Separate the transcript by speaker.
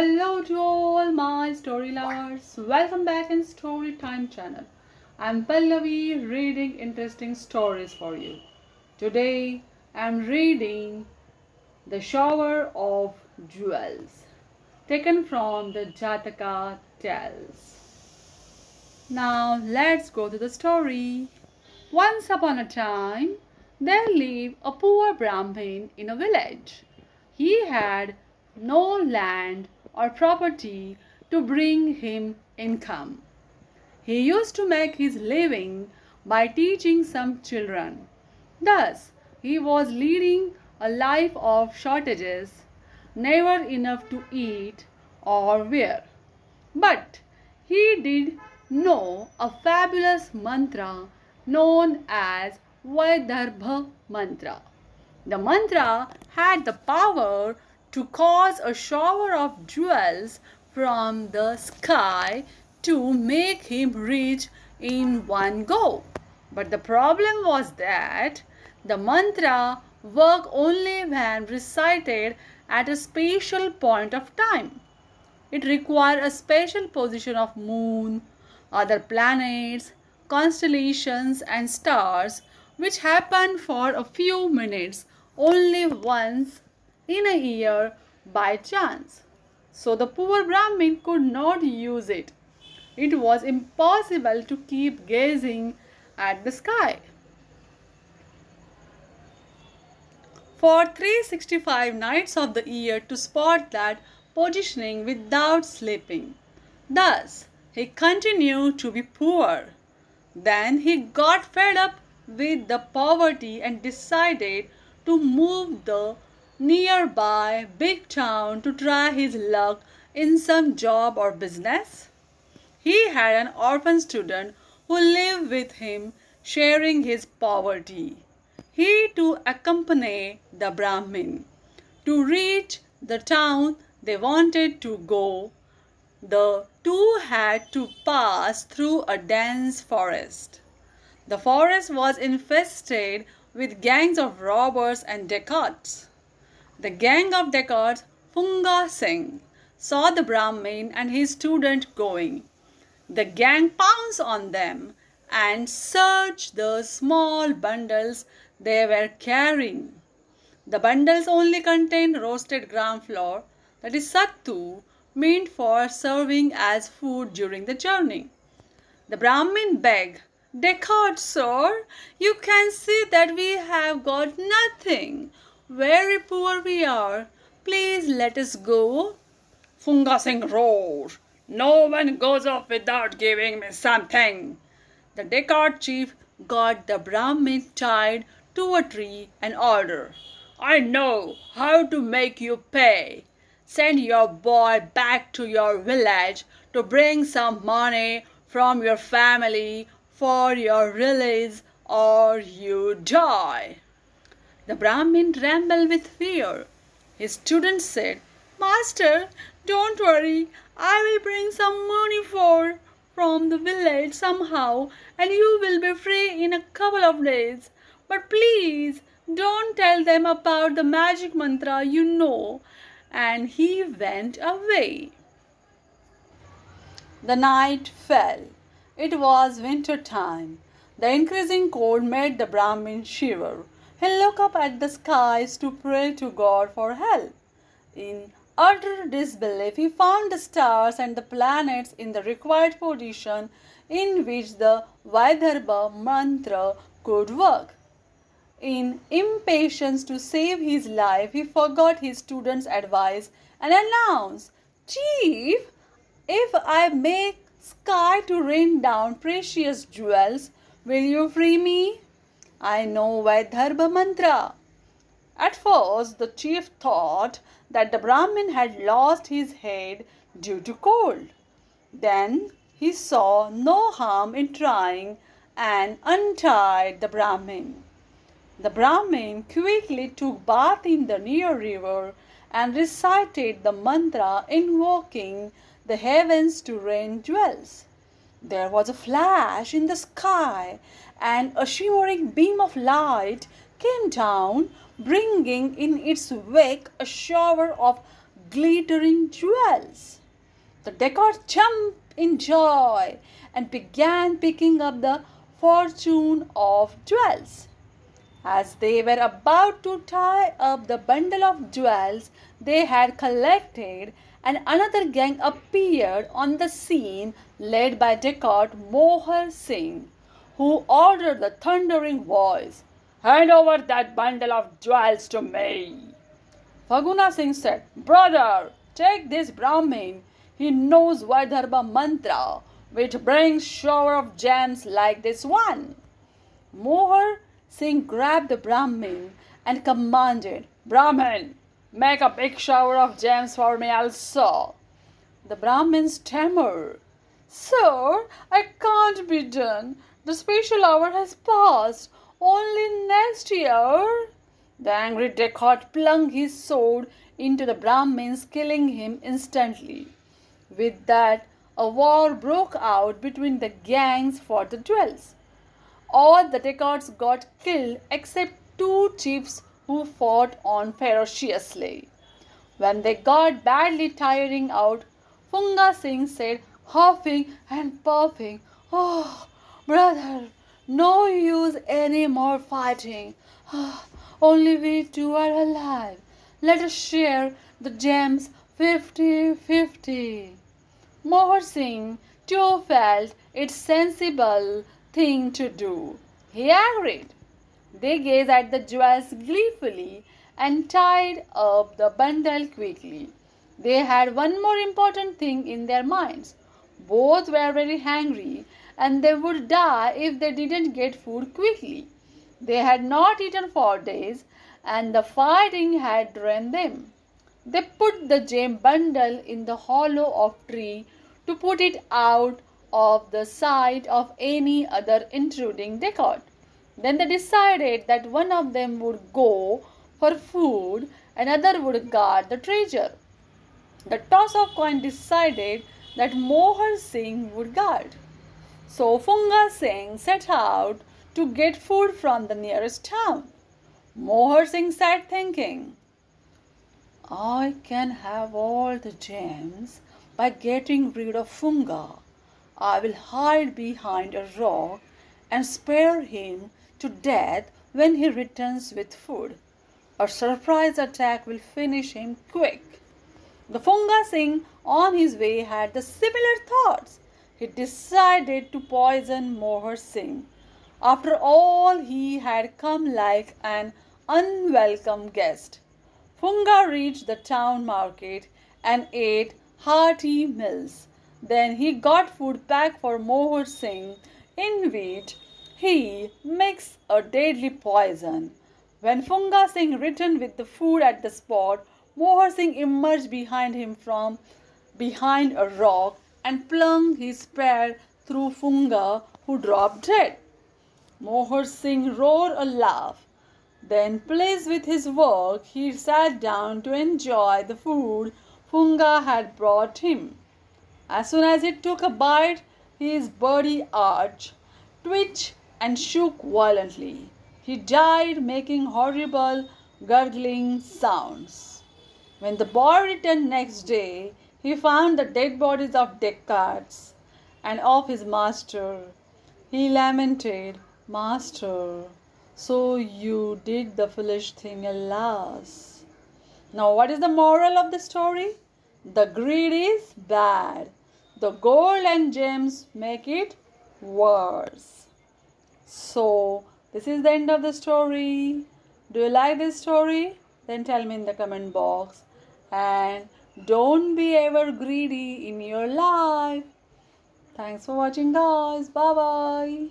Speaker 1: Hello to all my story lovers. Welcome back in Story Time channel. I'm Pallavi reading interesting stories for you. Today I'm reading The Shower of Jewels, taken from the Jataka Tales. Now let's go to the story. Once upon a time, there lived a poor Brahmin in a village. He had no land or property to bring him income. He used to make his living by teaching some children. Thus, he was leading a life of shortages, never enough to eat or wear. But he did know a fabulous mantra known as Vaidarbha mantra. The mantra had the power to cause a shower of jewels from the sky to make him rich in one go. But the problem was that the mantra worked only when recited at a special point of time. It required a special position of moon, other planets, constellations and stars which happened for a few minutes only once in a year by chance. So the poor Brahmin could not use it. It was impossible to keep gazing at the sky for 365 nights of the year to spot that positioning without sleeping. Thus, he continued to be poor. Then he got fed up with the poverty and decided to move the nearby big town to try his luck in some job or business. He had an orphan student who lived with him, sharing his poverty. He too accompanied the Brahmin. To reach the town they wanted to go, the two had to pass through a dense forest. The forest was infested with gangs of robbers and dacoits. The gang of dacoits, Funga Singh, saw the Brahmin and his student going. The gang pounced on them and searched the small bundles they were carrying. The bundles only contained roasted gram flour, that is sattu, meant for serving as food during the journey. The Brahmin begged, "Dacoit, sir, you can see that we have got nothing. Very poor we are. Please let us go." Funga Singh roared, "No one goes off without giving me something." The dacoit chief got the Brahmin tied to a tree and ordered, "I know how to make you pay. Send your boy back to your village to bring some money from your family for your release or you die." The Brahmin trembled with fear. His student said, "Master, don't worry. I will bring some money from the village somehow and you will be free in a couple of days. But please don't tell them about the magic mantra you know." And he went away. The night fell. It was winter time. The increasing cold made the Brahmin shiver. He looked up at the skies to pray to God for help. In utter disbelief, he found the stars and the planets in the required position in which the Vaidarbha mantra could work. In impatience to save his life, he forgot his student's advice and announced, "Chief, if I make sky to rain down precious jewels, will you free me? I know Vaidarbha mantra." At first, the chief thought that the Brahmin had lost his head due to cold. Then he saw no harm in trying and untied the Brahmin. The Brahmin quickly took bath in the near river and recited the mantra invoking the heavens to rain jewels. There was a flash in the sky and a shimmering beam of light came down, bringing in its wake a shower of glittering jewels. The Descartes jumped in joy and began picking up the fortune of jewels. As they were about to tie up the bundle of jewels they had collected, and another gang appeared on the scene led by Descartes Mohar Singh, who ordered the thundering voice, "Hand over that bundle of jewels to me." Faguna Singh said, "Brother, take this Brahmin. He knows Vaidharva mantra, which brings shower of gems like this one." Mohar Singh grabbed the Brahmin and commanded, "Brahmin, make a big shower of gems for me also." The Brahmin stammered, "Sir, I can't be done. The special hour has passed. Only next year." The angry Descartes plunged his sword into the Brahmin, killing him instantly. With that, a war broke out between the gangs for the jewels. All the Descartes got killed except two chiefs who fought on ferociously. When they got badly tiring out, Funga Singh said, huffing and puffing, "Oh, brother, no use any more fighting. Only we two are alive. Let us share the gems 50-50. Mohar Singh too felt it sensible thing to do. He agreed. They gazed at the jewels gleefully and tied up the bundle quickly. They had one more important thing in their minds. Both were very hungry and they would die if they didn't get food quickly. They had not eaten for days and the fighting had drained them. They put the gem bundle in the hollow of a tree to put it out of the sight of any other intruding Descartes. Then they decided that one of them would go for food and another would guard the treasure. The toss of coin decided that Mohar Singh would guard. So Funga Singh set out to get food from the nearest town. Mohar Singh sat thinking, "I can have all the gems by getting rid of Funga. I will hide behind a rock and spare him to death when he returns with food. A surprise attack will finish him quick." The Funga Singh on his way had the similar thoughts. He decided to poison Mohar Singh. After all, he had come like an unwelcome guest. Funga reached the town market and ate hearty meals. Then he got food packed for Mohar Singh, in which he mixed a deadly poison. When Funga Singh returned with the food at the spot, Mohar Singh emerged behind him from behind a rock and flung his spear through Funga, who dropped dead. Mohar Singh roared a laugh. Then, pleased with his work, he sat down to enjoy the food Funga had brought him. As soon as he took a bite, his body arched, twitched, and shook violently. He died, making horrible gurgling sounds. When the boy returned next day, he found the dead bodies of Descartes and of his master. He lamented, "Master, so you did the foolish thing, alas." Now, what is the moral of the story? The greed is bad. The gold and gems make it worse. So, this is the end of the story. Do you like this story? Then tell me in the comment box. And don't be ever greedy in your life. Thanks for watching, guys. Bye bye.